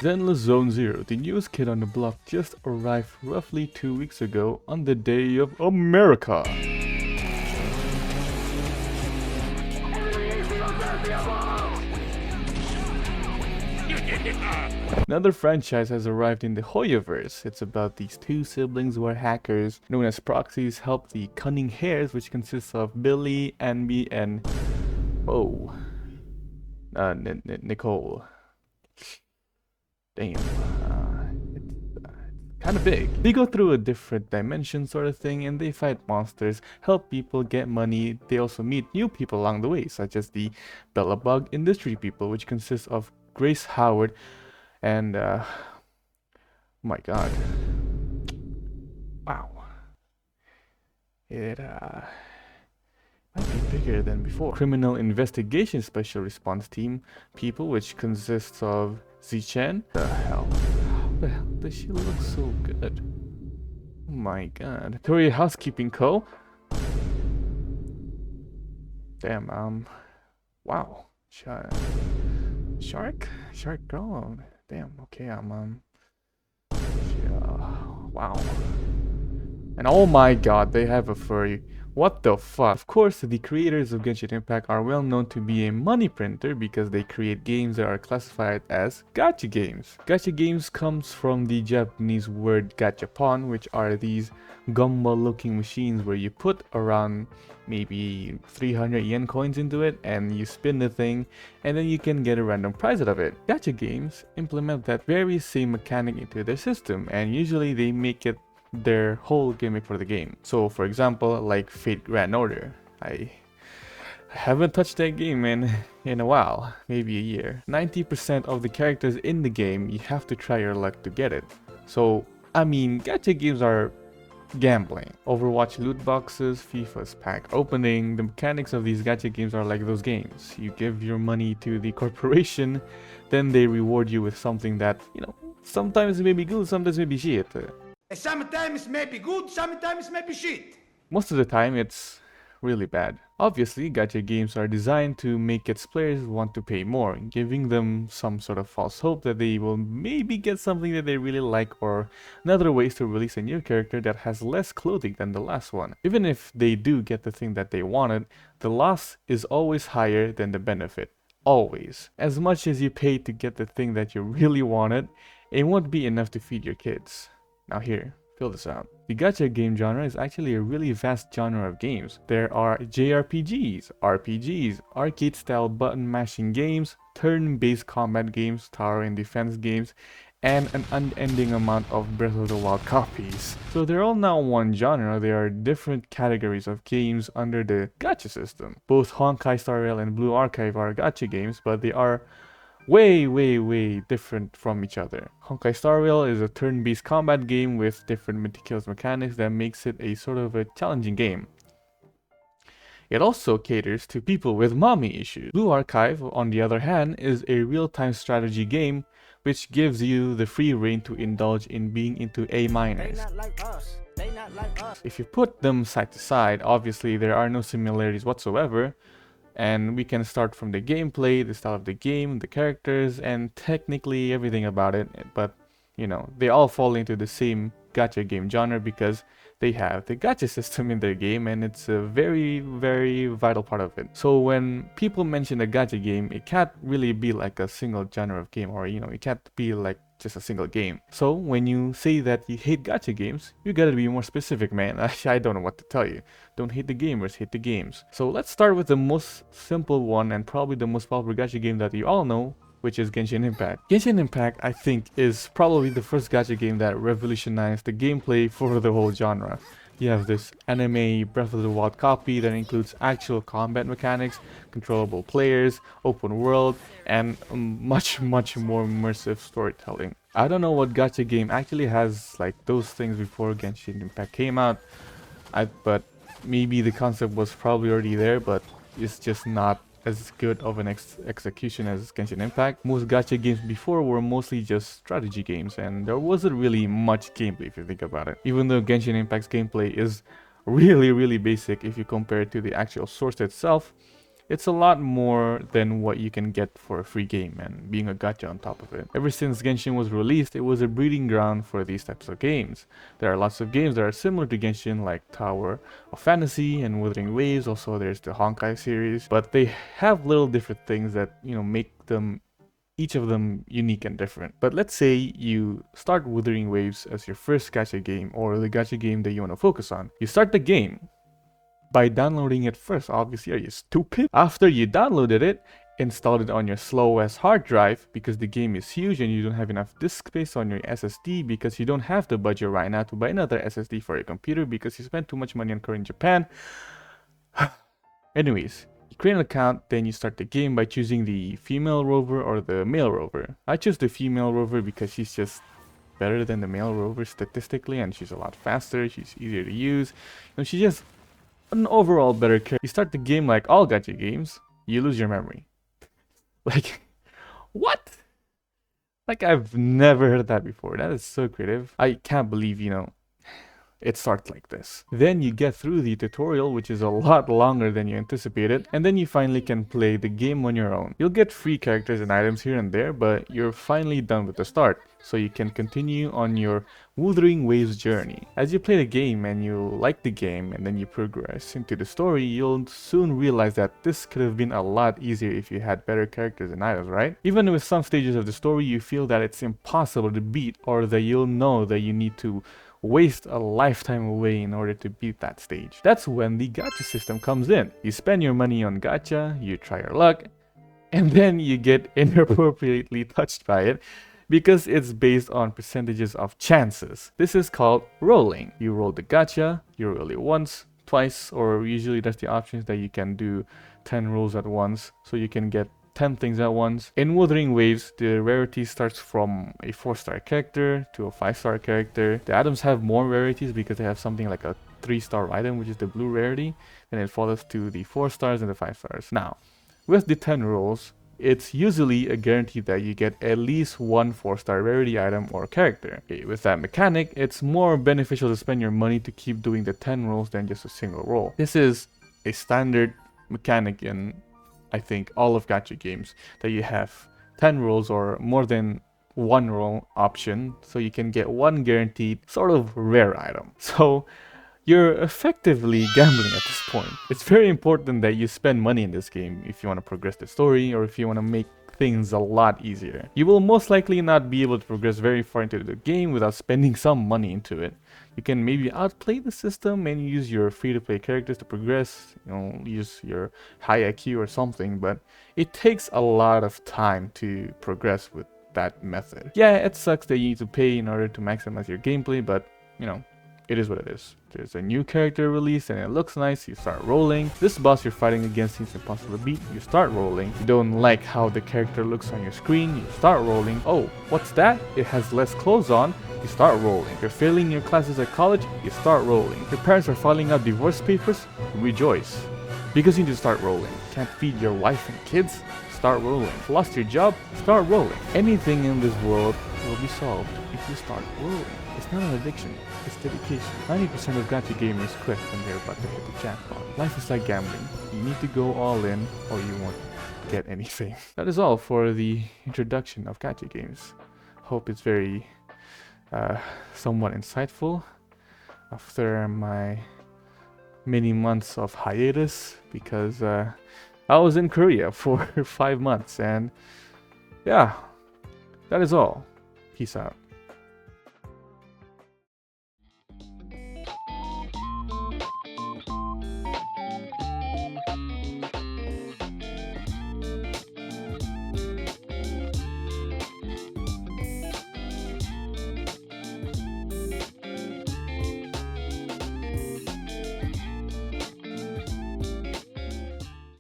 Zenless Zone Zero, the newest kid on the block, just arrived roughly 2 weeks ago on the day of America. Another franchise has arrived in the Hoyoverse. It's about these two siblings who are hackers, known as proxies, help the Cunning Hares, which consists of Billy, Anby, and Nicole. Damn, it's kind of big. They go through a different dimension sort of thing, and they fight monsters, help people get money. They also meet new people along the way, such as the Bellabug industry people, which consists of Grace Howard and my god, wow, it might be bigger than before. Criminal Investigation Special Response Team people, which consists of Zichen. The hell? How the hell does she look so good? Oh my god. Torii Housekeeping Co. Damn, wow. Shark girl. Damn, okay, wow. And oh my god, they have a furry. What the fuck? Of course, the creators of Genshin Impact are well known to be a money printer because they create games that are classified as gacha games. Gacha games comes from the Japanese word gachapon, which are these gumball looking machines where you put around maybe 300 yen coins into it and you spin the thing and then you can get a random prize out of it. Gacha games implement that very same mechanic into their system, and usually they make it their whole gimmick for the game. So for example, like Fate Grand Order. I haven't touched that game in a while, maybe a year. 90% of the characters in the game, you have to try your luck to get it. So I mean, gacha games are gambling. Overwatch loot boxes, FIFA's pack opening. The mechanics of these gacha games are like those games. You give your money to the corporation, then they reward you with something that, you know, sometimes it may be good, sometimes it may be shit. Sometimes may be good, sometimes may be shit. Most of the time, it's really bad. Obviously, gacha games are designed to make its players want to pay more, giving them some sort of false hope that they will maybe get something that they really like, or another way is to release a new character that has less clothing than the last one. Even if they do get the thing that they wanted, the loss is always higher than the benefit. Always. As much as you pay to get the thing that you really wanted, it won't be enough to feed your kids. Now here, fill this out. The gacha game genre is actually a really vast genre of games. There are JRPGs, RPGs, arcade-style button-mashing games, turn-based combat games, tower and defense games, and an unending amount of Breath of the Wild copies. So they're all now one genre. There are different categories of games under the gacha system. Both Honkai Star Rail and Blue Archive are gacha games, but they are way different from each other. Honkai Star Rail is a turn-based combat game with different meticulous mechanics that makes it a sort of a challenging game. It also caters to people with mommy issues. Blue Archive, on the other hand, is a real-time strategy game which gives you the free reign to indulge in being into A-minors. If you put them side to side, obviously there are no similarities whatsoever, and we can start from the gameplay, the style of the game, the characters, and technically everything about it, but you know, they all fall into the same gacha game genre because they have the gacha system in their game, and it's a very vital part of it. So when people mention a gacha game, it can't really be like a single genre of game, or you know, it can't be like just a single game. So when you say that you hate gacha games, you gotta be more specific, man. I don't know what to tell you. Don't hate the gamers, hate the games. So let's start with the most simple one and probably the most popular gacha game that you all know, which is Genshin Impact. Genshin Impact, I think, is probably the first gacha game that revolutionized the gameplay for the whole genre. You have this anime Breath of the Wild copy that includes actual combat mechanics, controllable players, open world, and much more immersive storytelling. I don't know what gacha game actually has like those things before Genshin Impact came out, but maybe the concept was probably already there, but it's just not as good of an execution as Genshin Impact. Most gacha games before were mostly just strategy games, and there wasn't really much gameplay if you think about it. Even though Genshin Impact's gameplay is really basic if you compare it to the actual source itself, It's a lot more than what you can get for a free game and being a gacha on top of it. Ever since Genshin was released, it was a breeding ground for these types of games. There are lots of games that are similar to Genshin, like Tower of Fantasy and Wuthering Waves. Also, there's the Honkai series, but they have little different things that, you know, make them each of them unique and different. But let's say you start Wuthering Waves as your first gacha game, or the gacha game that you want to focus on. You start the game by downloading it first. Obviously, are you stupid? After you downloaded it, installed it on your slow-ass hard drive because the game is huge and you don't have enough disk space on your SSD because you don't have the budget right now to buy another SSD for your computer because you spent too much money on current Japan. Anyways, you create an account, then you start the game by choosing the female rover or the male rover. I chose the female rover because she's just better than the male rover statistically, and she's a lot faster, she's easier to use. You know, she's just an overall better character. You start the game like all gacha games, you lose your memory. Like, what? Like, I've never heard that before. That is so creative. I can't believe, you know, it starts like this. Then you get through the tutorial, which is a lot longer than you anticipated, and then you finally can play the game on your own. You'll get free characters and items here and there, but you're finally done with the start, so you can continue on your Wuthering Waves journey. As you play the game and you like the game and then you progress into the story, you'll soon realize that this could have been a lot easier if you had better characters and items, right? Even with some stages of the story you feel that it's impossible to beat, or that you'll know that you need to waste a lifetime away in order to beat that stage. That's when the gacha system comes in. You spend your money on gacha, you try your luck, and then you get inappropriately touched by it because it's based on percentages of chances. This is called rolling. You roll the gacha, you roll it once, twice, or usually there's the options that you can do 10 rolls at once, so you can get 10 things at once. In Wuthering Waves, the rarity starts from a 4-star character to a 5-star character. The items have more rarities because they have something like a 3-star item, which is the blue rarity. Then it follows to the 4 stars and the 5 stars. Now, with the 10 rolls, it's usually a guarantee that you get at least one 4-star rarity item or character. Okay, with that mechanic, it's more beneficial to spend your money to keep doing the 10 rolls than just a single roll. This is a standard mechanic in, I think, all of gacha games, that you have 10 rolls or more than one roll option, so you can get one guaranteed sort of rare item. So you're effectively gambling at this point. It's very important that you spend money in this game if you want to progress the story or if you want to make things a lot easier. You will most likely not be able to progress very far into the game without spending some money into it. You can maybe outplay the system and use your free-to-play characters to progress, you know, use your high IQ or something, but it takes a lot of time to progress with that method. Yeah, it sucks that you need to pay in order to maximize your gameplay, but, you know, it is what it is. There's a new character released and it looks nice, you start rolling. This boss you're fighting against seems impossible to beat, you start rolling. You don't like how the character looks on your screen, you start rolling. Oh, what's that? It has less clothes on, you start rolling. You're failing your classes at college, you start rolling. Your parents are filing out divorce papers, rejoice. Because you need to start rolling. Can't feed your wife and kids? Start rolling. Lost your job? Start rolling. Anything in this world will be solved if you start rolling. It's not an addiction, it's dedication. 90% of gacha gamers quit when they're about to hit the jackpot. Life is like gambling. You need to go all in or you won't get anything. That is all for the introduction of gacha games. Hope it's very somewhat insightful after my many months of hiatus, because I was in Korea for 5 months, and yeah, that is all. Peace out.